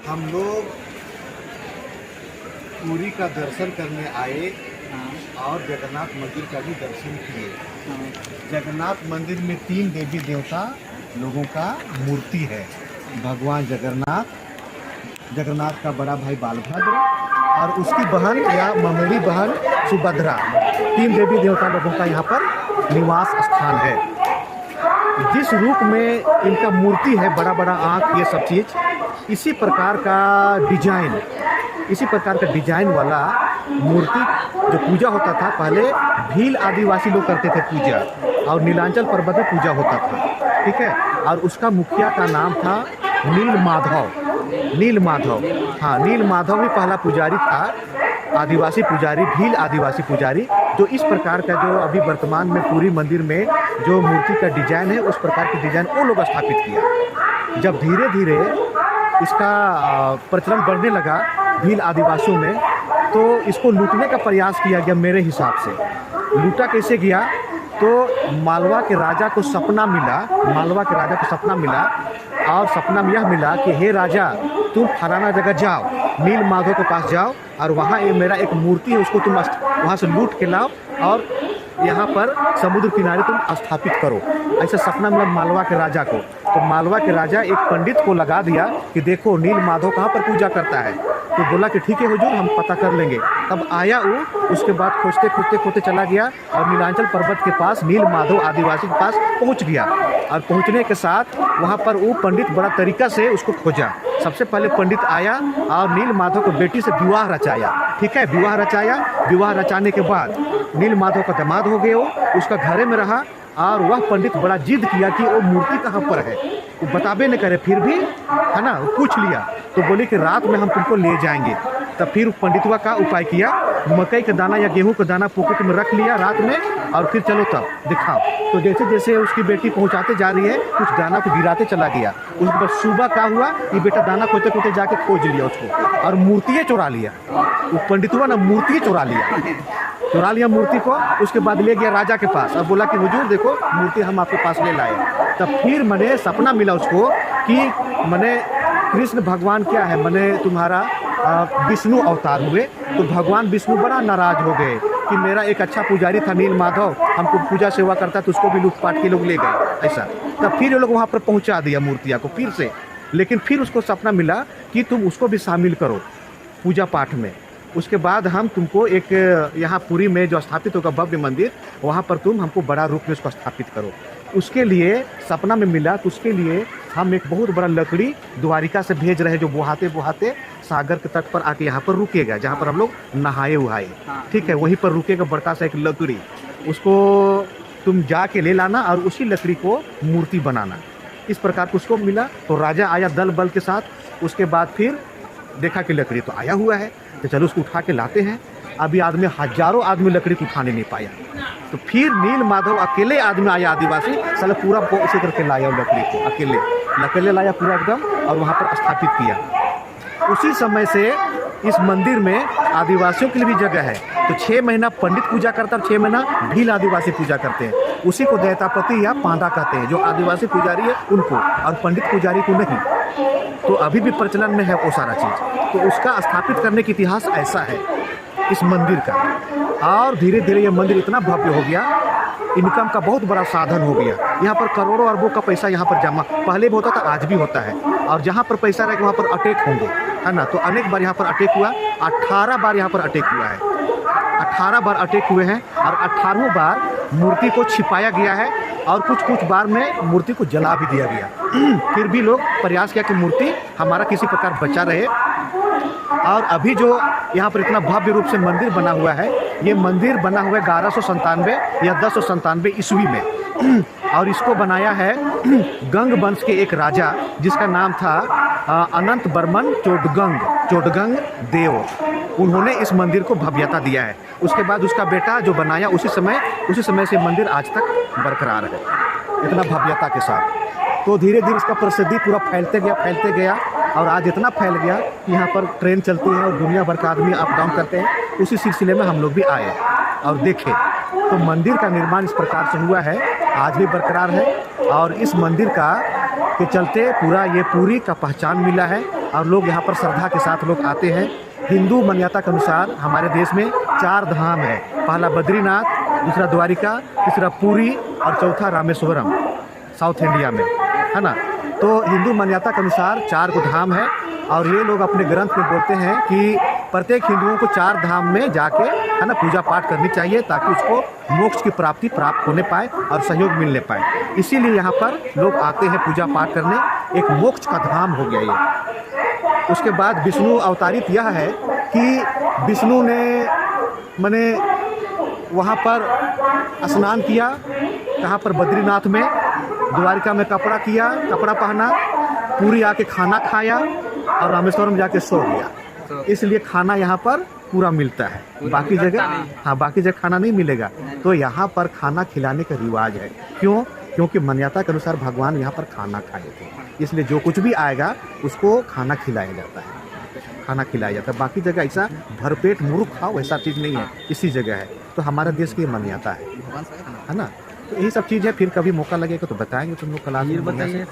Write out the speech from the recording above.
हम लोग पुरी का दर्शन करने आए और जगन्नाथ मंदिर का भी दर्शन किए। जगन्नाथ मंदिर में 3 देवी देवता लोगों का मूर्ति है। भगवान जगन्नाथ, जगन्नाथ का बड़ा भाई बालभद्र और उसकी बहन या ममेरी बहन सुभद्रा, 3 देवी देवता लोगों का यहाँ पर निवास स्थान है। जिस रूप में इनका मूर्ति है, बड़ा बड़ा आँख, ये सब चीज़, इसी प्रकार का डिजाइन वाला मूर्ति जो पूजा होता था पहले, भील आदिवासी लोग करते थे पूजा, और नीलांचल पर्वत में पूजा होता था, ठीक है। और उसका मुखिया का नाम था नील माधव। हाँ, नील माधव ही पहला पुजारी था, आदिवासी पुजारी, भील आदिवासी पुजारी, जो इस प्रकार का जो अभी वर्तमान में पूरी मंदिर में जो मूर्ति का डिजाइन है, उस प्रकार की डिजाइन वो लोग स्थापित किया। जब धीरे धीरे इसका प्रचलन बढ़ने लगा भील आदिवासियों में, तो इसको लूटने का प्रयास किया गया। मेरे हिसाब से लूटा कैसे गया, तो मालवा के राजा को सपना मिला, और सपना में यह मिला कि हे राजा, तुम फलाना जगह जाओ, नील माधव के पास जाओ, और वहाँ मेरा एक मूर्ति है, उसको तुम वहाँ से लूट के लाओ और यहाँ पर समुद्र किनारे तुम स्थापित करो। ऐसा सपना मिला मालवा के राजा को। तो मालवा के राजा एक पंडित को लगा दिया कि देखो नील माधव कहाँ पर पूजा करता है। तो बोला कि ठीक है हुजूर, हम पता कर लेंगे। तब आया वो, उसके बाद खोजते चला गया और नीलांचल पर्वत के पास नील माधव आदिवासी के पास पहुंच गया। और पहुंचने के साथ वहां पर वो पंडित बड़ा तरीका से उसको खोजा। सबसे पहले पंडित आया और नील माधव को बेटी से विवाह रचाया, ठीक है। विवाह रचाने के बाद नील माधव का दामाद हो गए, वो उसका घरे में रहा, और वह पंडित बड़ा जिद किया कि वो मूर्ति कहाँ पर है, वो बताबे न करे, फिर भी है ना, वो पूछ लिया। तो बोले कि रात में हम तुमको ले जाएंगे। तब फिर पंडितवा का उपाय किया, मकई का दाना या गेहूं का दाना पॉकेट में रख लिया रात में, और फिर चलो तब दिखाओ। तो जैसे जैसे उसकी बेटी पहुंचाते जा रही है, कुछ दाना को गिराते चला गया। उसके बाद सुबह क्या हुआ, ये बेटा दाना खोते जाके खोज लिया उसको, और मूर्तियाँ चुरा लिया। वो पंडितवा ना मूर्ति चुरा लिया मूर्ति को। उसके बाद ले गया राजा के पास और बोला कि हुजूर देखो, मूर्ति हम आपके पास ले लाए। तब फिर मैंने सपना मिला उसको कि मैंने कृष्ण भगवान क्या है, मैंने तुम्हारा विष्णु अवतार हुए। तो भगवान विष्णु बड़ा नाराज हो गए कि मेरा एक अच्छा पुजारी था नील माधव, हमको पूजा सेवा करता, तो उसको भी लूटपाट के लोग ले गए ऐसा। तब फिर ये लोग वहाँ पर पहुँचा दिया मूर्तियाँ को फिर से। लेकिन फिर उसको सपना मिला कि तुम उसको भी शामिल करो पूजा पाठ में। उसके बाद हम तुमको एक यहाँ पुरी में जो स्थापित होगा भव्य मंदिर, वहाँ पर तुम हमको बड़ा रूप में उसको स्थापित करो। उसके लिए सपना में मिला, तो उसके लिए हम एक बहुत बड़ा लकड़ी द्वारिका से भेज रहे, जो बुहाते सागर के तट पर आके यहाँ पर रुकेगा, जहाँ पर हम लोग नहाए उहाए, ठीक है। वहीं पर रुकेगा बड़का सा एक लकड़ी, उसको तुम जाके ले लाना और उसी लकड़ी को मूर्ति बनाना। इस प्रकार को उसको मिला। तो राजा आया दल बल के साथ। उसके बाद फिर देखा कि लकड़ी तो आया हुआ है, तो चलो उसको उठा के लाते हैं। अभी हजारों आदमी लकड़ी को उठाने नहीं पाया। तो फिर नील माधव अकेले आदमी आया, आदिवासी, साला पूरा उसी करके लाया लकड़ी को, अकेले लाया पूरा एकदम, और वहाँ पर स्थापित किया। उसी समय से इस मंदिर में आदिवासियों के लिए भी जगह है। तो 6 महीना पंडित पूजा करता है और 6 महीना भील आदिवासी पूजा करते हैं। उसी को दैतापति या पांडा कहते हैं, जो आदिवासी पुजारी है उनको, और पंडित पुजारी को नहीं। तो अभी भी प्रचलन में है वो सारा चीज़। तो उसका स्थापित करने का इतिहास ऐसा है इस मंदिर का। और धीरे धीरे ये मंदिर इतना भव्य हो गया, इनकम का बहुत बड़ा साधन हो गया। यहाँ पर करोड़ों अरबों का पैसा यहाँ पर जमा पहले भी होता था, आज भी होता है। और जहाँ पर पैसा रहेगा वहाँ पर अटैक होंगे, है ना। तो अनेक बार यहाँ पर अटैक हुआ, 18 बार यहाँ पर अटैक हुआ है। 18 बार अटैक हुए हैं, और 18वें बार मूर्ति को छिपाया गया है, और कुछ बार में मूर्ति को जला भी दिया गया। फिर भी लोग प्रयास किया कि मूर्ति हमारा किसी प्रकार बचा रहे। और अभी जो यहाँ पर इतना भव्य रूप से मंदिर बना हुआ है, ये मंदिर बना हुआ है 1197 या 1097 ईस्वी में। और इसको बनाया है गंग वंश के एक राजा, जिसका नाम था अनंत बर्मन चोडगंग देव। उन्होंने इस मंदिर को भव्यता दिया है। उसके बाद उसका बेटा जो बनाया, उसी समय से मंदिर आज तक बरकरार है, इतना भव्यता के साथ। तो धीरे धीरे इसका प्रसिद्धि पूरा फैलते गया, और आज इतना फैल गया कि यहाँ पर ट्रेन चलती है और दुनिया भर का आदमी अप डाउन करते हैं। उसी सिलसिले में हम लोग भी आए और देखे। तो मंदिर का निर्माण इस प्रकार से हुआ है, आज भी बरकरार है। और इस मंदिर के चलते पूरा ये पुरी का पहचान मिला है। और लोग यहाँ पर श्रद्धा के साथ लोग आते हैं। हिंदू मान्यता के अनुसार हमारे देश में 4 धाम है। पहला बद्रीनाथ, दूसरा द्वारिका, तीसरा पुरी और चौथा रामेश्वरम साउथ इंडिया में, है ना। तो हिंदू मान्यता के अनुसार 4 को धाम है और ये लोग अपने ग्रंथ में बोलते हैं कि प्रत्येक हिंदुओं को 4 धाम में जाके, है ना, पूजा पाठ करनी चाहिए ताकि उसको मोक्ष की प्राप्ति प्राप्त होने पाए और सहयोग मिलने पाए। इसीलिए यहाँ पर लोग आते हैं पूजा पाठ करने। एक मोक्ष का धाम हो गया ये। उसके बाद विष्णु अवतारित यह है कि विष्णु ने माने वहाँ पर स्नान किया, कहाँ पर बद्रीनाथ में, द्वारिका में कपड़ा पहना, पूरी आके खाना खाया और रामेश्वरम जाके सो गया। इसलिए खाना यहाँ पर पूरा मिलता है, बाकी जगह खाना नहीं मिलेगा। तो यहाँ पर खाना खिलाने का रिवाज है। क्यों? क्योंकि मान्यता के अनुसार भगवान यहाँ पर खाना खाए थे, इसलिए जो कुछ भी आएगा उसको खाना खिलाया जाता है। बाकी जगह ऐसा भरपेट मुर्ख खाओ ऐसा चीज़ नहीं है, इसी जगह है। तो हमारे देश की मान्यता है ना। तो यही सब चीज़ है। फिर कभी मौका लगेगा तो बताएंगे तुम लोग क्लास में।